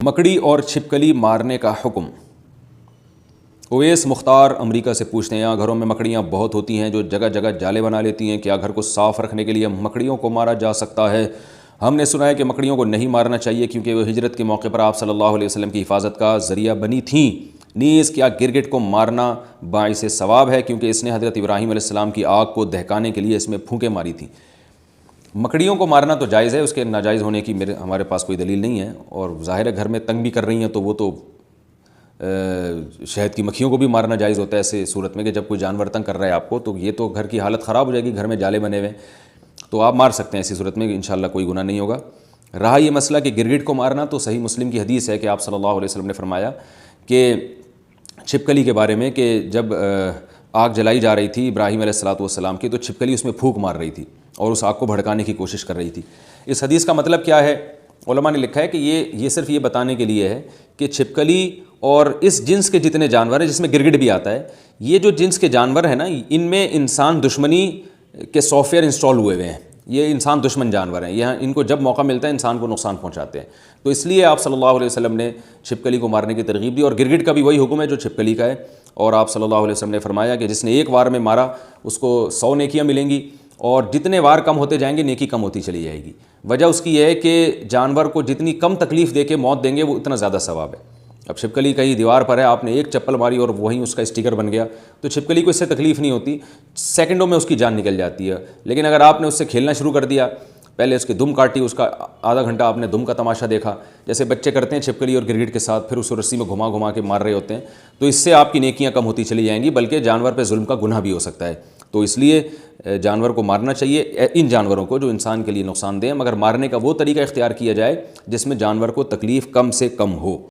مکڑی اور چھپکلی مارنے کا حکم۔ اویس مختار امریکہ سے پوچھتے ہیں، یہاں گھروں میں مکڑیاں بہت ہوتی ہیں جو جگہ جگہ جالے بنا لیتی ہیں، کیا گھر کو صاف رکھنے کے لیے مکڑیوں کو مارا جا سکتا ہے؟ ہم نے سنا ہے کہ مکڑیوں کو نہیں مارنا چاہیے کیونکہ وہ ہجرت کے موقع پر آپ صلی اللہ علیہ وسلم کی حفاظت کا ذریعہ بنی تھیں۔ نیز کیا گرگٹ کو مارنا باعث ثواب ہے کیونکہ اس نے حضرت ابراہیم علیہ السلام کی آگ کو دہکانے کے لیے اس میں پھونکیں ماری تھیں؟ مکڑیوں کو مارنا تو جائز ہے، اس کے ناجائز ہونے کی ہمارے پاس کوئی دلیل نہیں ہے، اور ظاہر ہے گھر میں تنگ بھی کر رہی ہیں تو وہ تو شہد کی مکھیوں کو بھی مارنا جائز ہوتا ہے ایسے صورت میں کہ جب کوئی جانور تنگ کر رہا ہے آپ کو تو یہ تو گھر کی حالت خراب ہو جائے گی، گھر میں جالے بنے ہوئے تو آپ مار سکتے ہیں، ایسی صورت میں انشاءاللہ کوئی گناہ نہیں ہوگا۔ رہا یہ مسئلہ کہ گرگٹ کو مارنا، تو صحیح مسلم کی حدیث ہے کہ آپ صلی اللہ علیہ وسلم نے فرمایا کہ چھپکلی کے بارے میں کہ جب آگ جلائی جا رہی تھی ابراہیم علیہ السلام کی تو چھپکلی اس میں پھونک مار رہی تھی اور اس آگ کو بھڑکانے کی کوشش کر رہی تھی۔ اس حدیث کا مطلب کیا ہے؟ علماء نے لکھا ہے کہ یہ صرف یہ بتانے کے لیے ہے کہ چھپکلی اور اس جنس کے جتنے جانور ہیں جس میں گرگٹ بھی آتا ہے، یہ جو جنس کے جانور ہیں نا، ان میں انسان دشمنی کے سافٹ ویئر انسٹال ہوئے ہوئے ہیں، یہ انسان دشمن جانور ہیں، یہ ان کو جب موقع ملتا ہے انسان کو نقصان پہنچاتے ہیں، تو اس لیے آپ صلی اللہ علیہ وسلم نے چھپکلی کو مارنے کی ترغیب دی، اور گرگٹ کا بھی وہی حکم ہے جو چھپکلی کا ہے، اور آپ صلی اللہ علیہ وسلم نے فرمایا کہ جس نے ایک وار میں مارا اس کو 100 نیکیاں ملیں گی، اور جتنے وار کم ہوتے جائیں گے نیکی کم ہوتی چلی جائے گی۔ وجہ اس کی یہ ہے کہ جانور کو جتنی کم تکلیف دے کے موت دیں گے وہ اتنا زیادہ ثواب ہے۔ اب چھپکلی کہیں دیوار پر ہے، آپ نے ایک چپل ماری اور وہیں اس کا اسٹیکر بن گیا، تو چھپکلی کو اس سے تکلیف نہیں ہوتی، سیکنڈوں میں اس کی جان نکل جاتی ہے۔ لیکن اگر آپ نے اس سے کھیلنا شروع کر دیا، پہلے اس کی دم کاٹی، اس کا آدھا گھنٹہ آپ نے دم کا تماشا دیکھا، جیسے بچے کرتے ہیں چھپکلی اور گرگٹ کے ساتھ، پھر اس کو رسی میں گھما گھما کے مار رہے ہوتے ہیں، تو اس سے آپ کی نیکیاں کم ہوتی چلی جائیں گی، بلکہ جانور پہ ظلم کا گناہ بھی ہو سکتا ہے۔ تو اس لیے جانور کو مارنا چاہیے، ان جانوروں کو جو انسان کے لیے نقصان دہ ہیں، مگر مارنے کا وہ طریقہ اختیار کیا جائے جس میں جانور کو تکلیف کم سے کم ہو۔